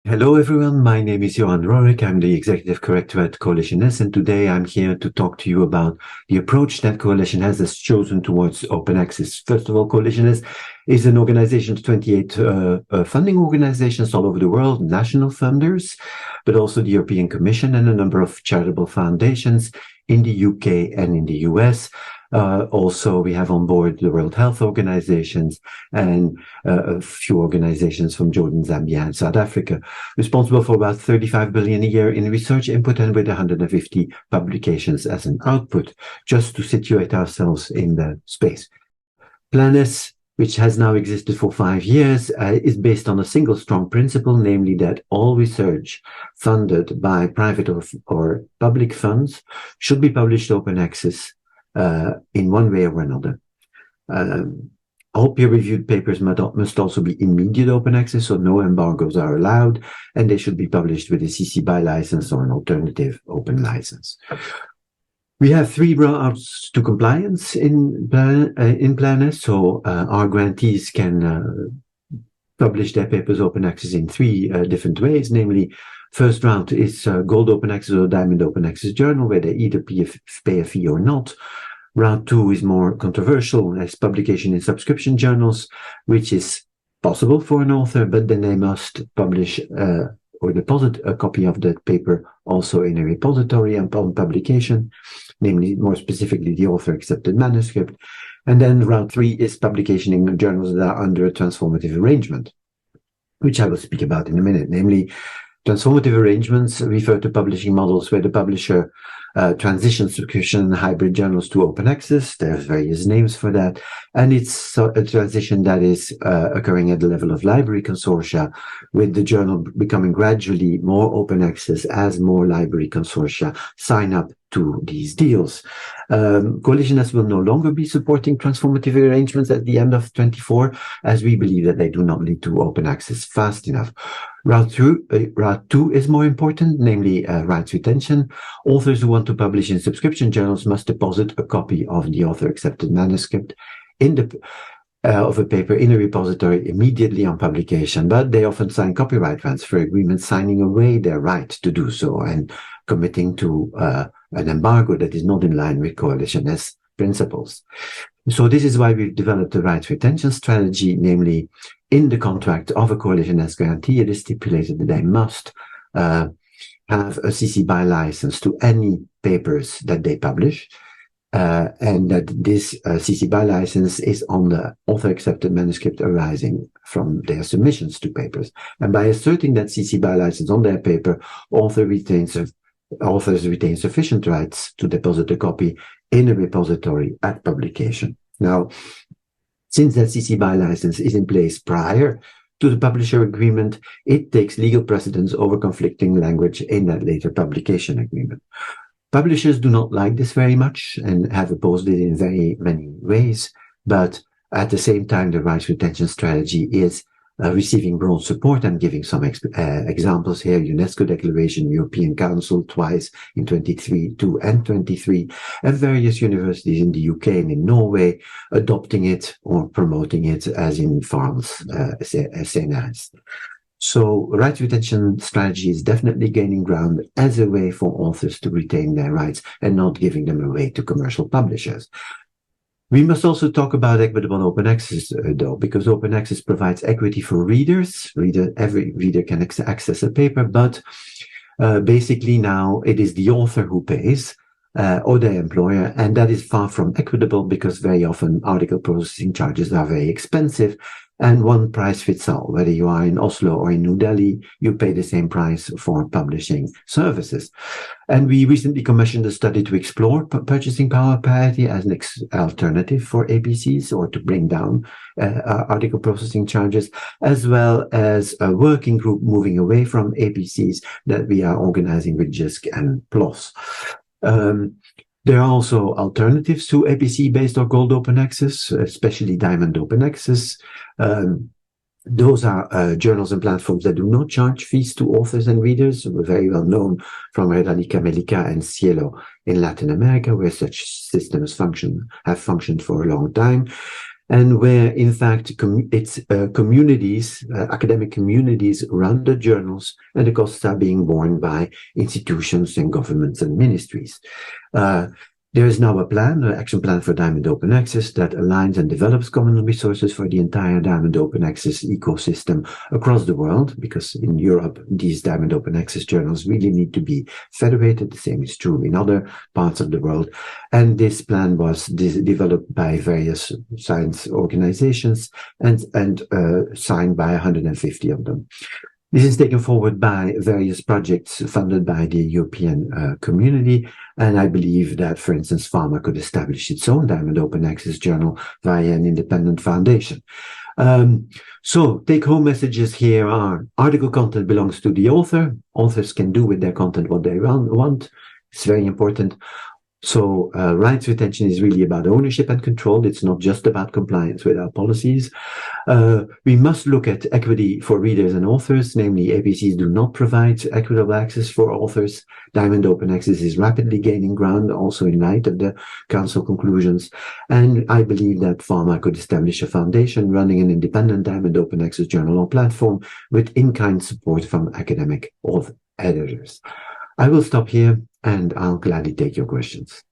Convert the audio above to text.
Hello everyone, my name is Johan Rooryck. I'm the Executive Editor at Coalition S, and today I'm here to talk to you about the approach that Coalition S has chosen towards open access. First of all, Coalition S is an organization of 28 funding organizations all over the world, national funders, but also the European Commission and a number of charitable foundations in the UK and in the US. Also, we have on board the World Health Organizations and a few organizations from Jordan, Zambia, and South Africa, responsible for about 35 billion a year in research input and with 150 publications as an output, just to situate ourselves in the space. Plan S, which has now existed for 5 years, is based on a single strong principle, namely that all research funded by private or public funds should be published open access in one way or another. All peer-reviewed papers must also be immediate open access, so no embargoes are allowed, and they should be published with a CC BY license or an alternative open license. We have 3 routes to compliance in Plan S, so our grantees can publish their papers open access in 3 different ways, namely, first route is Gold Open Access or Diamond Open Access Journal, where they either pay a fee or not. Route 2 is more controversial, as publication in subscription journals, which is possible for an author, but then they must publish or deposit a copy of that paper also in a repository upon publication, namely, more specifically, the author-accepted manuscript. And then route 3 is publication in journals that are under a transformative arrangement, which I will speak about in a minute. Namely, transformative arrangements refer to publishing models where the publisher transitions subscription and hybrid journals to open access. There's various names for that. And it's a transition that is occurring at the level of library consortia, with the journal becoming gradually more open access as more library consortia sign up to these deals. Coalition S will no longer be supporting transformative arrangements at the end of 24, as we believe that they do not lead to open access fast enough. Route 2 is more important, namely rights retention. Authors who want to publish in subscription journals must deposit a copy of the author-accepted manuscript of a paper in a repository immediately on publication, but they often sign copyright transfer agreements, signing away their right to do so and committing to an embargo that is not in line with Coalition S principles. So this is why we've developed a rights retention strategy, namely, in the contract of a Coalition S grantee, it is stipulated that they must have a CC BY license to any papers that they publish, and that this CC BY license is on the author-accepted manuscript arising from their submissions to papers. And by asserting that CC BY license on their paper, authors retain sufficient rights to deposit a copy in a repository at publication. Now, since that CC BY license is in place prior to the publisher agreement, it takes legal precedence over conflicting language in that later publication agreement. Publishers do not like this very much and have opposed it in very many ways, but at the same time, the rights retention strategy is receiving broad support. I'm giving some examples here: UNESCO Declaration, European Council twice in 22 and 23, and various universities in the UK and in Norway adopting it or promoting it, as in France, SNS. So rights retention strategy is definitely gaining ground as a way for authors to retain their rights and not giving them away to commercial publishers. We must also talk about equitable open access, though, because open access provides equity for readers. Every reader can access a paper, but basically now it is the author who pays, or their employer, and that is far from equitable, because very often article processing charges are very expensive, and one price fits all. Whether you are in Oslo or in New Delhi, you pay the same price for publishing services. And we recently commissioned a study to explore purchasing power parity as an alternative for APCs, or to bring down article processing charges, as well as a working group moving away from APCs that we are organizing with JISC and PLOS. There are also alternatives to APC-based or gold open access, especially diamond open access. Those are journals and platforms that do not charge fees to authors and readers. We're very well known from Redalica, Melica, and Cielo in Latin America, where such systems have functioned for a long time. and where, in fact, communities, academic communities run the journals, and the costs are being borne by institutions and governments and ministries. There is now an action plan for Diamond Open Access that aligns and develops common resources for the entire Diamond Open Access ecosystem across the world, because in Europe, these Diamond Open Access journals really need to be federated. The same is true in other parts of the world. And this plan was developed by various science organizations and signed by 150 of them. This is taken forward by various projects funded by the European community, and I believe that, for instance, Pharma could establish its own Diamond Open Access journal via an independent foundation. So take-home messages here are: article content belongs to the author. Authors can do with their content what they want. It's very important. So rights retention is really about ownership and control. It's not just about compliance with our policies. We must look at equity for readers and authors, namely APCs do not provide equitable access for authors. Diamond Open Access is rapidly gaining ground, also in light of the Council conclusions. And I believe that Pharma could establish a foundation running an independent Diamond Open Access journal or platform with in-kind support from academic editors. I will stop here, and I'll gladly take your questions.